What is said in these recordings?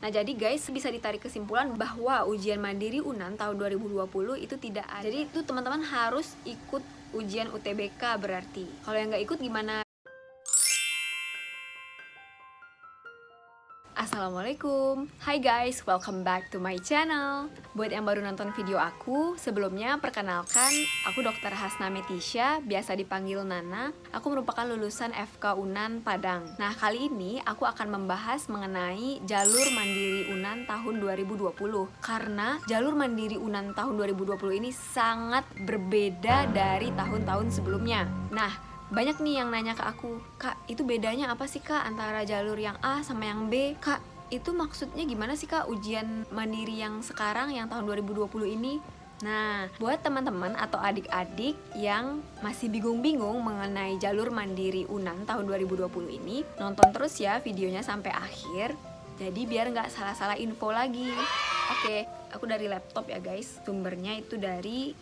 Nah, jadi guys, bisa ditarik kesimpulan bahwa ujian mandiri UNAN tahun 2020 itu tidak ada. Jadi itu teman-teman harus ikut ujian UTBK berarti. Kalau yang nggak ikut gimana? Assalamualaikum. Hai guys, welcome back to my channel. Buat yang baru nonton video aku, sebelumnya perkenalkan, aku Dr. Hasna Metisha, biasa dipanggil Nana. Aku merupakan lulusan FK UNAN Padang. Nah, kali ini aku akan membahas mengenai jalur mandiri UNAN tahun 2020. Karena jalur mandiri UNAN tahun 2020 ini sangat berbeda dari tahun-tahun sebelumnya. Nah, banyak nih yang nanya ke aku, "Kak, itu bedanya apa sih Kak antara jalur yang A sama yang B? Kak, itu maksudnya gimana sih Kak ujian mandiri yang sekarang yang tahun 2020 ini?" Nah, buat teman-teman atau adik-adik yang masih bingung-bingung mengenai jalur mandiri UNAN tahun 2020 ini, nonton terus ya videonya sampai akhir. Jadi biar nggak salah-salah info lagi. Oke, aku dari laptop ya guys. Sumbernya itu dari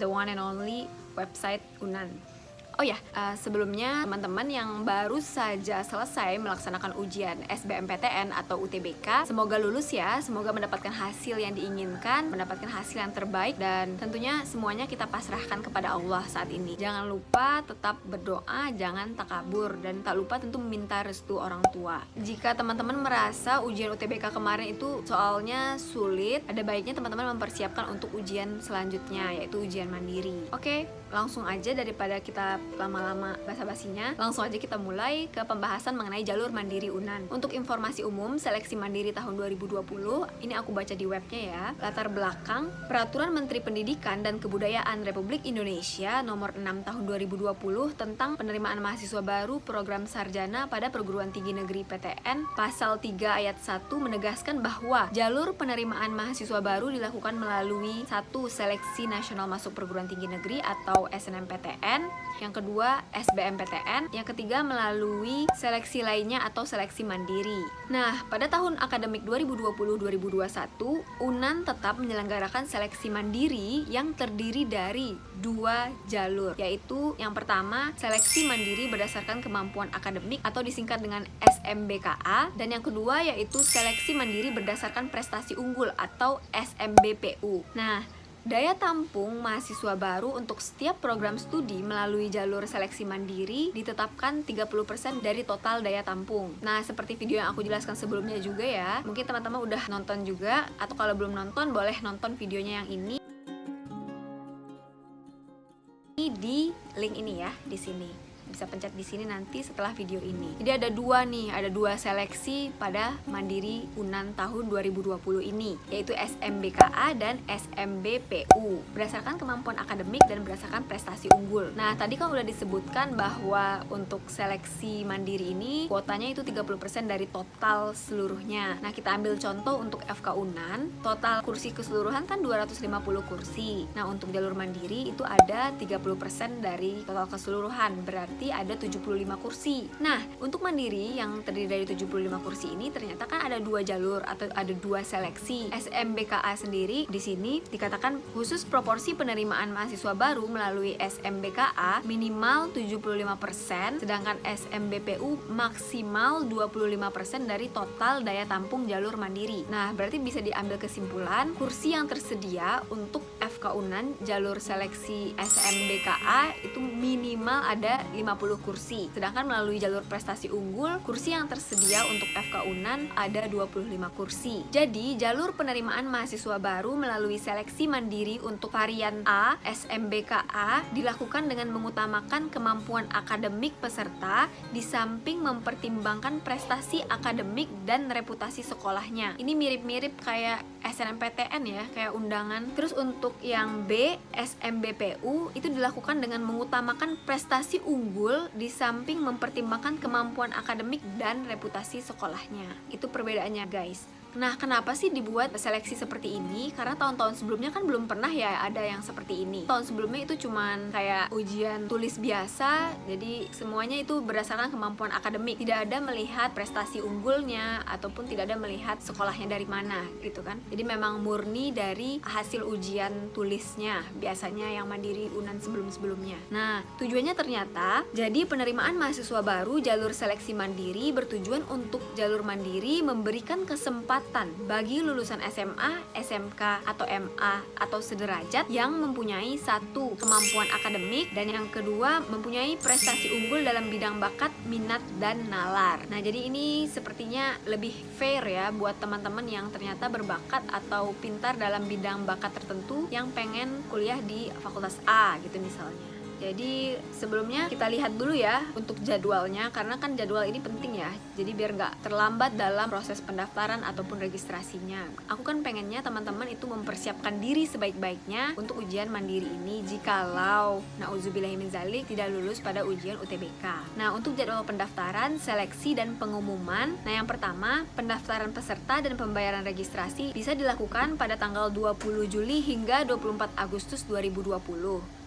the one and only website UNAN. Oh ya, sebelumnya teman-teman yang baru saja selesai melaksanakan ujian SBMPTN atau UTBK, semoga lulus ya, semoga mendapatkan hasil yang diinginkan, mendapatkan hasil yang terbaik, dan tentunya semuanya kita pasrahkan kepada Allah saat ini. Jangan lupa tetap berdoa, jangan takabur, dan tak lupa tentu meminta restu orang tua. Jika teman-teman merasa ujian UTBK kemarin itu soalnya sulit, ada baiknya teman-teman mempersiapkan untuk ujian selanjutnya, yaitu ujian mandiri. Oke, langsung aja daripada kita lama-lama basa-basinya, langsung aja kita mulai ke pembahasan mengenai jalur mandiri UNAN. Untuk informasi umum, seleksi mandiri tahun 2020, ini aku baca di webnya ya. Latar belakang, Peraturan Menteri Pendidikan dan Kebudayaan Republik Indonesia nomor 6 tahun 2020 tentang penerimaan mahasiswa baru program sarjana pada perguruan tinggi negeri PTN, pasal 3 ayat 1 menegaskan bahwa jalur penerimaan mahasiswa baru dilakukan melalui 1. Seleksi nasional masuk perguruan tinggi negeri atau SNMPTN, yang kedua SBMPTN, yang ketiga melalui seleksi lainnya atau seleksi mandiri. Nah, pada tahun akademik 2020-2021, UNAN tetap menyelenggarakan seleksi mandiri yang terdiri dari 2 jalur, yaitu yang pertama seleksi mandiri berdasarkan kemampuan akademik atau disingkat dengan SMBKA, dan yang kedua yaitu seleksi mandiri berdasarkan prestasi unggul atau SMBPU. Nah, daya tampung mahasiswa baru untuk setiap program studi melalui jalur seleksi mandiri ditetapkan 30% dari total daya tampung. Nah, seperti video yang aku jelaskan sebelumnya juga ya. Mungkin teman-teman udah nonton juga, atau kalau belum nonton boleh nonton videonya yang ini di link ini ya, di sini. Bisa pencet di sini nanti setelah video ini. Jadi ada 2 seleksi pada mandiri UNAN tahun 2020 ini, yaitu SMBKA dan SMBPU, berdasarkan kemampuan akademik dan berdasarkan prestasi unggul. Nah, tadi kan udah disebutkan bahwa untuk seleksi mandiri ini kuotanya itu 30% dari total seluruhnya. Nah, kita ambil contoh untuk FK UNAN, total kursi keseluruhan kan 250 kursi. Nah, untuk jalur mandiri itu ada 30% dari total keseluruhan, berarti ada 75 kursi. Nah, untuk mandiri yang terdiri dari 75 kursi ini ternyata kan ada 2 jalur atau ada 2 seleksi. SMBKA sendiri di sini dikatakan khusus proporsi penerimaan mahasiswa baru melalui SMBKA minimal 75%, sedangkan SMBPU maksimal 25% dari total daya tampung jalur mandiri. Nah, berarti bisa diambil kesimpulan kursi yang tersedia untuk FK UNAN jalur seleksi SMBKA itu minimal ada 50 kursi. Sedangkan melalui jalur prestasi unggul, kursi yang tersedia untuk FK UNAN ada 25 kursi. Jadi, jalur penerimaan mahasiswa baru melalui seleksi mandiri untuk varian A, SMBKA dilakukan dengan mengutamakan kemampuan akademik peserta di samping mempertimbangkan prestasi akademik dan reputasi sekolahnya. Ini mirip-mirip kayak SNMPTN ya, kayak undangan. Terus untuk yang B, SMBPU itu dilakukan dengan mengutamakan prestasi unggul di samping mempertimbangkan kemampuan akademik dan reputasi sekolahnya. Itu perbedaannya guys. Nah, kenapa sih dibuat seleksi seperti ini? Karena tahun-tahun sebelumnya kan belum pernah ya ada yang seperti ini. Tahun sebelumnya itu cuman kayak ujian tulis biasa, jadi semuanya itu berdasarkan kemampuan akademik. Tidak ada melihat prestasi unggulnya ataupun tidak ada melihat sekolahnya dari mana gitu kan. Jadi memang murni dari hasil ujian ujian tulisnya, biasanya yang mandiri UNAN sebelum-sebelumnya. Nah, tujuannya ternyata, jadi penerimaan mahasiswa baru jalur seleksi mandiri bertujuan untuk jalur mandiri memberikan kesempatan bagi lulusan SMA, SMK, atau MA, atau sederajat yang mempunyai satu, kemampuan akademik, dan yang kedua, mempunyai prestasi unggul dalam bidang bakat, minat, dan nalar. Nah, jadi ini sepertinya lebih fair ya buat teman-teman yang ternyata berbakat atau pintar dalam bidang bakat tertentu yang pengen kuliah di fakultas A gitu misalnya. Jadi sebelumnya kita lihat dulu ya untuk jadwalnya, karena kan jadwal ini penting ya, jadi biar nggak terlambat dalam proses pendaftaran ataupun registrasinya. Aku kan pengennya teman-teman itu mempersiapkan diri sebaik-baiknya untuk ujian mandiri ini jikalau na'udzubillahi min dzalik tidak lulus pada ujian UTBK. Nah, untuk jadwal pendaftaran, seleksi, dan pengumuman, nah yang pertama, pendaftaran peserta dan pembayaran registrasi bisa dilakukan pada tanggal 20 Juli hingga 24 Agustus 2020.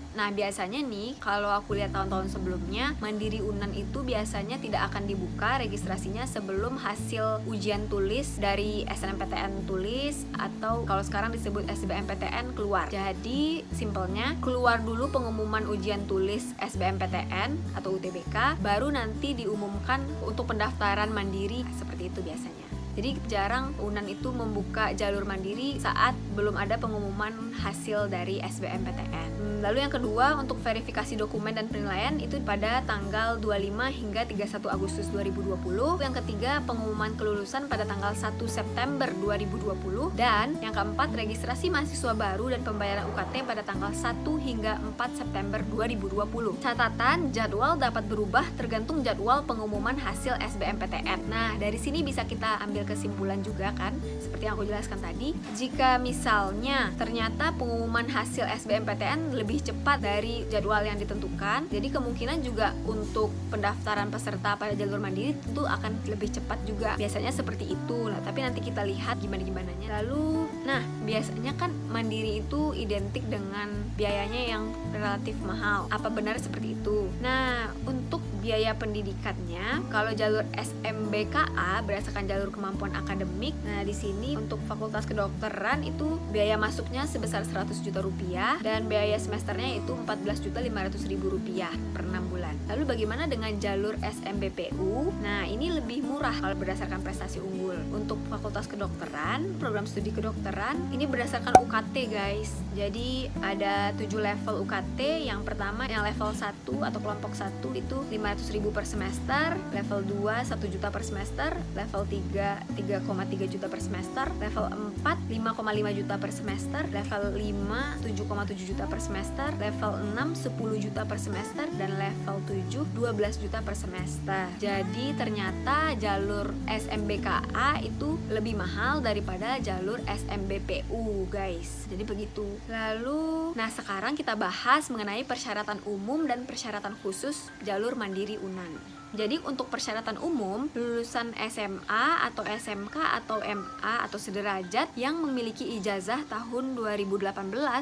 Nah, biasanya nih, kalau aku lihat tahun-tahun sebelumnya, Mandiri UNAN itu biasanya tidak akan dibuka registrasinya sebelum hasil ujian tulis dari SNMPTN tulis, atau kalau sekarang disebut SBMPTN keluar. Jadi, simpelnya, keluar dulu pengumuman ujian tulis SBMPTN atau UTBK, baru nanti diumumkan untuk pendaftaran mandiri, seperti itu biasanya. Jadi jarang UNAN itu membuka jalur mandiri saat belum ada pengumuman hasil dari SBMPTN. Lalu yang kedua, untuk verifikasi dokumen dan penilaian itu pada tanggal 25 hingga 31 Agustus 2020. Yang ketiga, pengumuman kelulusan pada tanggal 1 September 2020. Dan yang keempat, registrasi mahasiswa baru dan pembayaran UKT pada tanggal 1 hingga 4 September 2020. Catatan, jadwal dapat berubah tergantung jadwal pengumuman hasil SBMPTN. Nah, dari sini bisa kita ambil kesimpulan juga kan, seperti yang aku jelaskan tadi. Jika misalnya ternyata pengumuman hasil SBMPTN lebih cepat dari jadwal yang ditentukan, jadi kemungkinan juga untuk pendaftaran peserta pada jalur mandiri tentu akan lebih cepat juga. Biasanya seperti itu lah, tapi nanti kita lihat gimana-gimananya. Lalu, nah biasanya kan mandiri itu identik dengan biayanya yang relatif mahal. Apa benar seperti itu? Nah, untuk biaya pendidikannya, kalau jalur SMBKA berdasarkan jalur kemampuan akademik, nah di sini untuk Fakultas Kedokteran itu biaya masuknya sebesar 100 juta rupiah dan biaya semesternya itu 14.500.000 rupiah per 6 bulan. Lalu bagaimana dengan jalur SMBPU? Nah, ini lebih murah kalau berdasarkan prestasi unggul. Untuk Fakultas Kedokteran, program studi kedokteran ini berdasarkan UKT guys. Jadi ada 7 level UKT. Yang pertama yang level 1 atau kelompok 1 itu 500.000 per semester, level 2 1 juta per semester, level 3 3,3 juta per semester, level 4 5,5 juta per semester, level 5 7,7 juta per semester, level 6 10 juta per semester, dan level 7 12 juta per semester. Jadi ternyata jalur SMBKA itu lebih mahal daripada jalur SMBPU guys. Jadi begitu. Lalu, nah sekarang kita bahas mengenai persyaratan umum dan persyaratan khusus jalur mandiri UNAN. Jadi untuk persyaratan umum, lulusan SMA atau SMK atau MA atau sederajat yang memiliki ijazah tahun 2018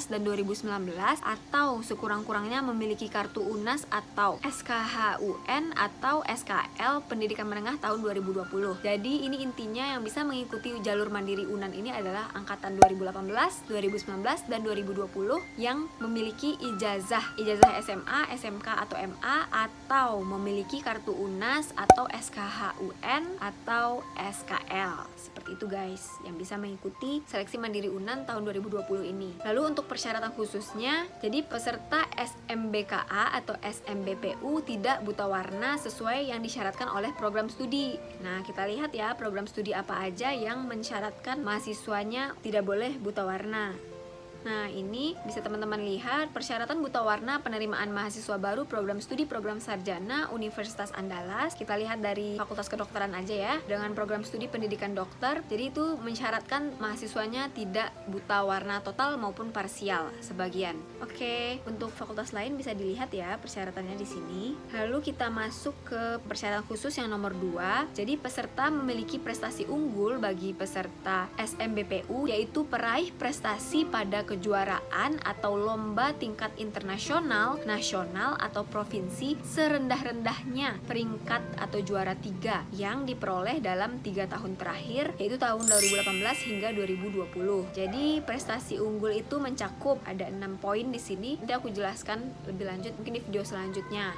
dan 2019 atau sekurang-kurangnya memiliki kartu UNAS atau SKHUN atau SKL pendidikan menengah tahun 2020. Jadi ini intinya yang bisa mengikuti jalur mandiri UNAN ini adalah angkatan 2018, 2019 dan 2020 yang memiliki ijazah SMA, SMK atau MA atau memiliki kartu UNAS atau SKHUN atau SKL. Seperti itu guys, yang bisa mengikuti seleksi mandiri UNAN tahun 2020 ini. Lalu untuk persyaratan khususnya, jadi peserta SMBKA atau SMBPU tidak buta warna sesuai yang disyaratkan oleh program studi. Nah, kita lihat ya program studi apa aja yang mensyaratkan mahasiswanya tidak boleh buta warna. Nah, ini bisa teman-teman lihat persyaratan buta warna penerimaan mahasiswa baru program studi program sarjana Universitas Andalas. Kita lihat dari Fakultas Kedokteran aja ya, dengan program studi pendidikan dokter. Jadi itu mensyaratkan mahasiswanya tidak buta warna total maupun parsial sebagian. Oke, untuk fakultas lain bisa dilihat ya persyaratannya di sini. Lalu kita masuk ke persyaratan khusus yang nomor 2. Jadi peserta memiliki prestasi unggul bagi peserta SMBPU yaitu peraih prestasi pada kejuaraan atau lomba tingkat internasional, nasional, atau provinsi serendah-rendahnya peringkat atau juara 3 yang diperoleh dalam 3 tahun terakhir, yaitu tahun 2018 hingga 2020. Jadi prestasi unggul itu mencakup ada 6 poin di sini. Nanti aku jelaskan lebih lanjut mungkin di video selanjutnya.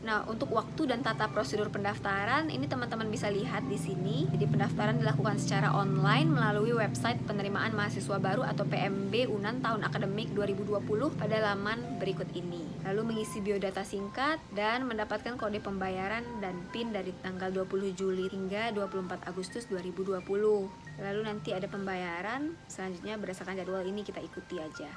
Nah, untuk waktu dan tata prosedur pendaftaran ini teman-teman bisa lihat di sini. Jadi pendaftaran dilakukan secara online melalui website penerimaan mahasiswa baru atau PMB UNAN tahun akademik 2020 pada laman berikut ini. Lalu mengisi biodata singkat dan mendapatkan kode pembayaran dan PIN dari tanggal 20 Juli hingga 24 Agustus 2020. Lalu nanti ada pembayaran, selanjutnya berdasarkan jadwal ini kita ikuti aja.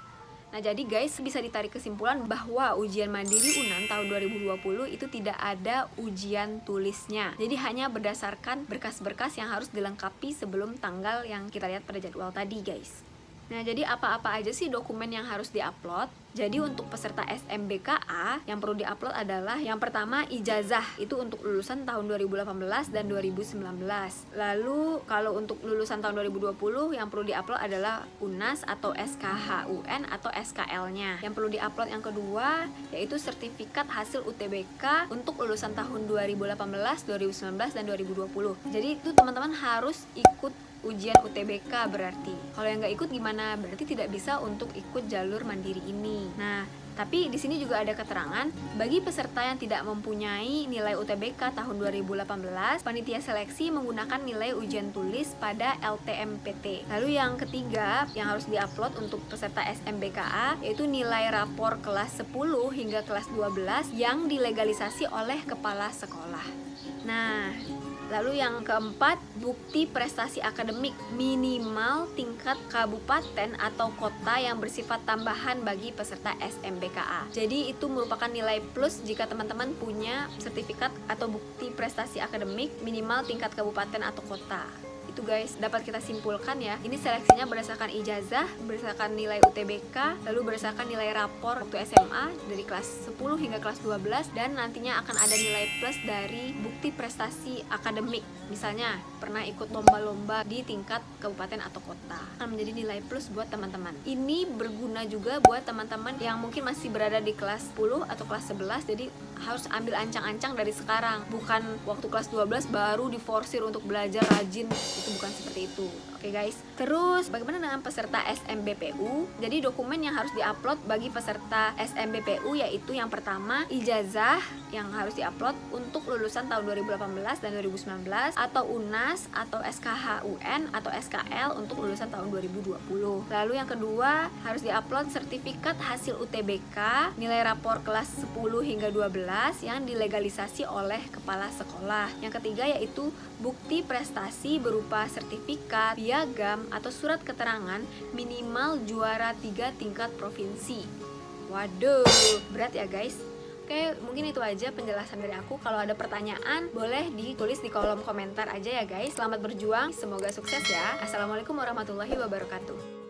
Nah, jadi guys, bisa ditarik kesimpulan bahwa ujian mandiri UNAN tahun 2020 itu tidak ada ujian tulisnya. Jadi hanya berdasarkan berkas-berkas yang harus dilengkapi sebelum tanggal yang kita lihat pada jadwal tadi, guys. Nah, jadi apa-apa aja sih dokumen yang harus diupload? Jadi untuk peserta SMBKA yang perlu diupload adalah yang pertama ijazah, itu untuk lulusan tahun 2018 dan 2019. Lalu kalau untuk lulusan tahun 2020 yang perlu diupload adalah UNAS atau SKHUN atau SKL-nya. Yang perlu diupload yang kedua yaitu sertifikat hasil UTBK untuk lulusan tahun 2018, 2019 dan 2020. Jadi itu teman-teman harus ikut ujian UTBK berarti. Kalau yang nggak ikut gimana? Berarti tidak bisa untuk ikut jalur mandiri ini. Nah, tapi di sini juga ada keterangan bagi peserta yang tidak mempunyai nilai UTBK tahun 2018, panitia seleksi menggunakan nilai ujian tulis pada LTMPT. Lalu yang ketiga yang harus diupload untuk peserta SMBKA yaitu nilai rapor kelas 10 hingga kelas 12 yang dilegalisasi oleh kepala sekolah. Nah, lalu yang keempat, bukti prestasi akademik minimal tingkat kabupaten atau kota yang bersifat tambahan bagi peserta SMBKA. Jadi itu merupakan nilai plus jika teman-teman punya sertifikat atau bukti prestasi akademik minimal tingkat kabupaten atau kota. Itu guys, dapat kita simpulkan ya. Ini seleksinya berdasarkan ijazah, berdasarkan nilai UTBK, lalu berdasarkan nilai rapor waktu SMA dari kelas 10 hingga kelas 12, dan nantinya akan ada nilai plus dari bukti prestasi akademik. Misalnya pernah ikut lomba-lomba di tingkat kabupaten atau kota, akan menjadi nilai plus buat teman-teman. Ini berguna juga buat teman-teman yang mungkin masih berada di kelas 10 atau kelas 11, jadi harus ambil ancang-ancang dari sekarang, bukan waktu kelas 12 baru diforsir untuk belajar rajin. Itu bukan seperti itu. Oke guys. Terus bagaimana dengan peserta SMBPU? Jadi dokumen yang harus diupload bagi peserta SMBPU yaitu yang pertama ijazah yang harus diupload untuk lulusan tahun 2018 dan 2019, atau UNAS atau SKHUN atau SKL untuk lulusan tahun 2020. Lalu yang kedua harus diupload sertifikat hasil UTBK nilai rapor kelas 10 hingga 12 yang dilegalisasi oleh kepala sekolah. Yang ketiga yaitu bukti prestasi berupa sertifikat, piagam, atau surat keterangan minimal juara 3 tingkat provinsi. Waduh, berat ya guys. Oke, mungkin itu aja penjelasan dari aku. Kalau ada pertanyaan, boleh ditulis di kolom komentar aja ya guys. Selamat berjuang, semoga sukses ya. Assalamualaikum warahmatullahi wabarakatuh.